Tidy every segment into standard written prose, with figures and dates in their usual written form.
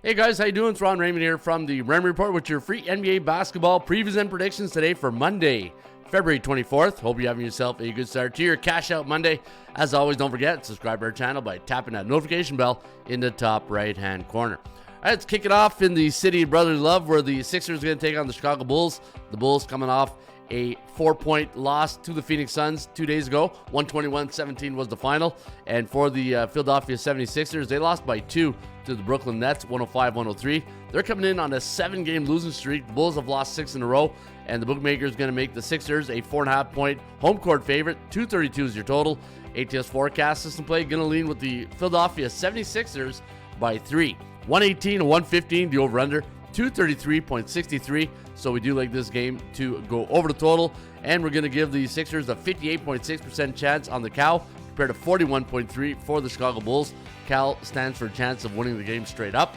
Hey guys, how you doing? It's Raymond here from the Raymond Report with your free NBA basketball previews and predictions today for Monday, February 24th. Hope you're having yourself a good start to your Cash Out Monday. As always, don't forget, subscribe to our channel by tapping that notification bell in the top right-hand corner. All right, let's kick it off in the city of brotherly love where the Sixers are going to take on the Chicago Bulls. The Bulls coming off a 4-point loss to the Phoenix Suns 2 days ago. 121-17 was the final. And for the Philadelphia 76ers, they lost by 2 to the Brooklyn Nets, 105-103. They're coming in on a 7-game losing streak. The Bulls have lost 6 in a row, and the bookmaker is going to make the Sixers a 4.5-point home court favorite. 232 is your total. ATS forecast system play going to lean with the Philadelphia 76ers by 3. 118-115, the over-under. 233.63, so we do like this game to go over the total, and we're going to give the Sixers a 58.6% chance on the cow compared to 41.3 for the Chicago Bulls. Cal stands for a chance of winning the game straight up.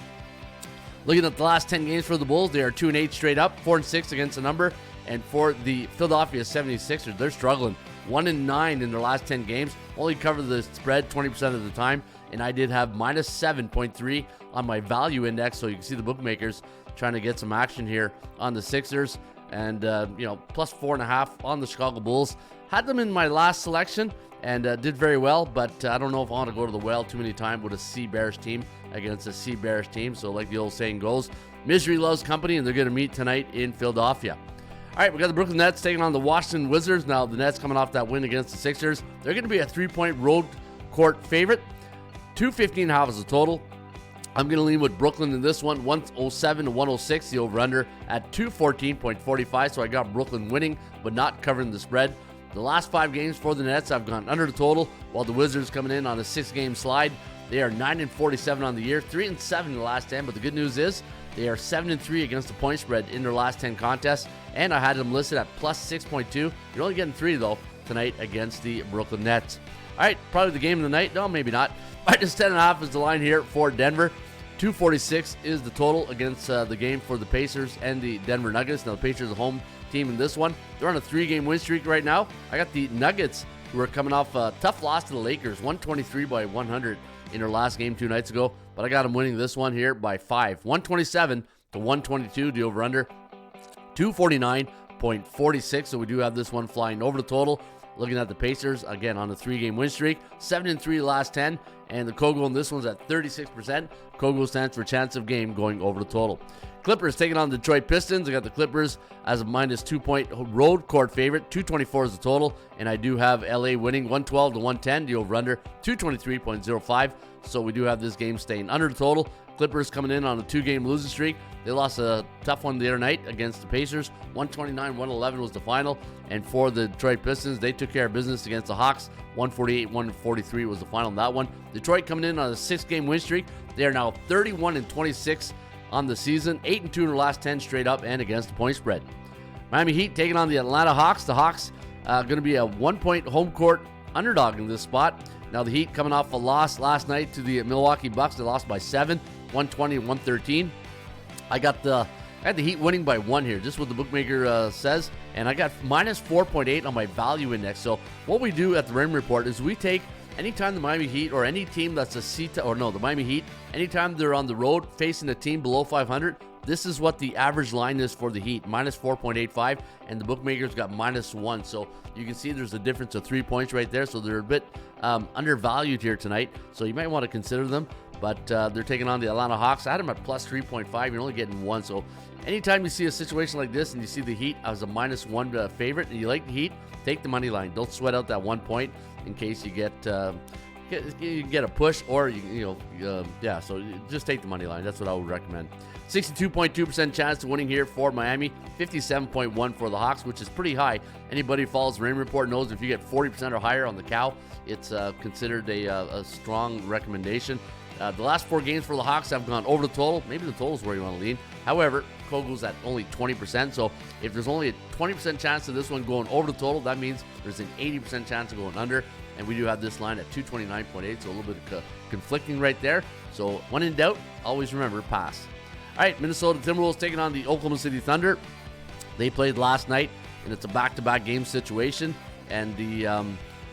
Looking at the last 10 games for the Bulls, they are 2-8 straight up, 4-6 against the number, and for the Philadelphia 76ers, they're struggling. 1-9 in their last 10 games, only cover the spread 20% of the time, and I did have minus 7.3 on my value index, so you can see the bookmakers trying to get some action here on the Sixers, and plus 4.5 on the Chicago Bulls. Had them in my last selection and did very well, but I don't know if I want to go to the well too many times with a Sea Bears team against a Sea Bears team. So like the old saying goes, misery loves company, and they're going to meet tonight in Philadelphia. All right, we got the Brooklyn Nets taking on the Washington Wizards. Now the Nets coming off that win against the Sixers. They're going to be a 3-point road court favorite. 215.5 is the total. I'm going to lean with Brooklyn in this one, 107-106, the over-under at 214.45. So I got Brooklyn winning, but not covering the spread. The last 5 games for the Nets, I've gone under the total, while the Wizards coming in on a 6-game slide. They are 9-47 on the year, 3-7 in the last 10. But the good news is they are 7-3 against the point spread in their last 10 contests. And I had them listed at plus 6.2. You're only getting 3 though tonight against the Brooklyn Nets. All right, probably the game of the night. No, maybe not. Minus 10.5 is the line here for Denver. 246 is the total against the game for the Pacers and the Denver Nuggets. Now, the Pacers are home team in this one. They're on a 3-game win streak right now. I got the Nuggets, who are coming off a tough loss to the Lakers, 123-100 in their last game 2 nights ago. But I got them winning this one here by 5. 127-122, the over-under. 249.46, so we do have this one flying over the total. Looking at the Pacers, again, on a 3-game win streak, 7-3 last 10, and the Kogo in this one's at 36%. Kogo stands for chance of game going over the total. Clippers taking on the Detroit Pistons. I got the Clippers as a minus 2-point road court favorite. 224 is the total, and I do have LA winning 112-110, the over-under, 223.05. So we do have this game staying under the total. Clippers coming in on a 2-game losing streak. They lost a tough one the other night against the Pacers. 129-111 was the final. And for the Detroit Pistons, they took care of business against the Hawks. 148-143 was the final in that one. Detroit coming in on a 6-game win streak. They are now 31-26 on the season. 8-2 in their last 10 straight up and against the point spread. Miami Heat taking on the Atlanta Hawks. The Hawks going to be a 1-point home court underdog in this spot. Now the Heat coming off a loss last night to the Milwaukee Bucks. They lost by 7, 120-113. I got the Heat winning by 1 here, just what the bookmaker says, and I got minus 4.8 on my value index. So what we do at the Raymond Report is we take anytime the Miami Heat or any team that's the Miami Heat, anytime they're on the road facing a team below 500, this is what the average line is for the Heat, minus 4.85, and the bookmakers got minus 1. So you can see there's a difference of 3 points right there. So they're a bit undervalued here tonight. So you might want to consider them. But they're taking on the Atlanta Hawks. I had them at plus 3.5. You're only getting 1. So anytime you see a situation like this and you see the Heat as a minus 1 favorite and you like the Heat, take the money line. Don't sweat out that 1 point in case you get a push or so just take the money line. That's what I would recommend. 62.2% chance of winning here for Miami, 57.1 for the Hawks, which is pretty high. Anybody who follows the Rain Report knows if you get 40% or higher on the cow, it's considered a strong recommendation. The last 4 games for the Hawks have gone over the total. Maybe the total is where you want to lean. However, Kogo's at only 20%. So if there's only a 20% chance of this one going over the total, that means there's an 80% chance of going under. And we do have this line at 229.8, so a little bit of conflicting right there. So when in doubt, always remember, pass. All right, Minnesota Timberwolves taking on the Oklahoma City Thunder. They played last night, and it's a back-to-back game situation. And the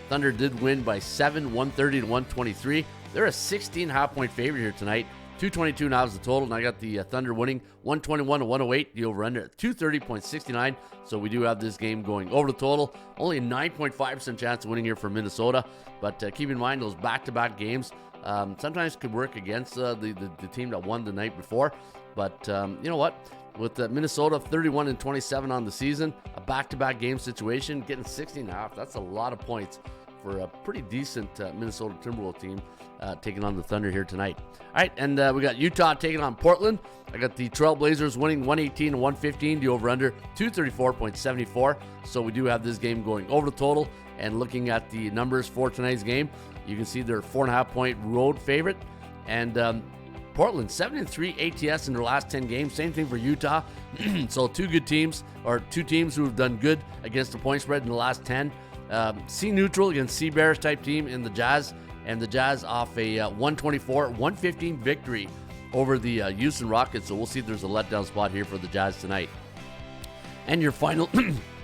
Thunder did win by 7, 130-123. They're a 16.5-point favorite here tonight. 222.5 is the total, and I got the Thunder winning 121-108. The over-under at 230.69. So we do have this game going over the total. Only a 9.5% chance of winning here for Minnesota, but keep in mind those back-to-back games sometimes could work against the team that won the night before. But you know what? With Minnesota 31-27 on the season, a back-to-back game situation, getting 60.5, that's a lot of points for a pretty decent Minnesota Timberwolves team taking on the Thunder here tonight. All right, and we got Utah taking on Portland. I got the Trailblazers winning 118-115, the over-under 234.74. So we do have this game going over the total. And looking at the numbers for tonight's game, you can see they're 4.5-point road favorite. And Portland, 7-3 ATS in their last 10 games. Same thing for Utah. So two teams who have done good against the point spread in the last 10. C neutral against C Bears type team in the Jazz. And the Jazz off a 124-115 victory over the Houston Rockets. So we'll see if there's a letdown spot here for the Jazz tonight. And your final,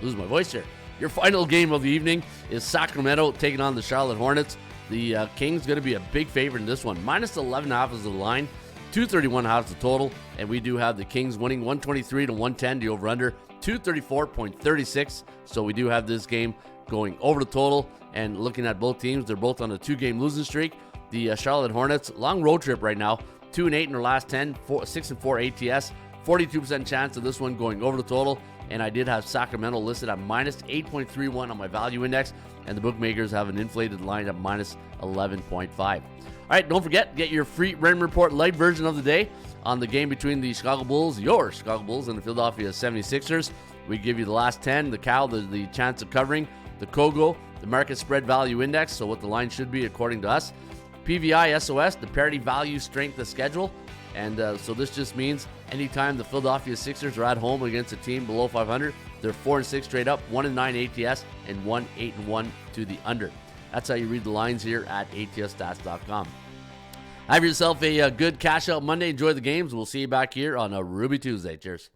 lose my voice here. Your final game of the evening is Sacramento taking on the Charlotte Hornets. The Kings going to be a big favorite in this one. Minus 11.5 is the line. 231.5 is the total. And we do have the Kings winning 123-110, the over-under 234.36. So we do have this game going over the total. And looking at both teams, they're both on a 2-game losing streak. The Charlotte Hornets, long road trip right now. 2-8 in their last 10, 6-4 ATS. 42% chance of this one going over the total. And I did have Sacramento listed at minus 8.31 on my value index. And the bookmakers have an inflated line at minus 11.5. All right, don't forget, get your free Raymond Report light version of the day on the game between the Chicago Bulls, your Chicago Bulls, and the Philadelphia 76ers. We give you the last 10, the Cal, the chance of covering, the Kogo, the market spread value index, so what the line should be according to us. PVI SOS, the parity value strength of schedule. And so this just means anytime the Philadelphia Sixers are at home against a team below 500, they're 4-6 straight up, 1-9 ATS, and 1-8-1 to the under. That's how you read the lines here at atsstats.com. Have yourself a good cash out Monday. Enjoy the games. We'll see you back here on a Ruby Tuesday. Cheers.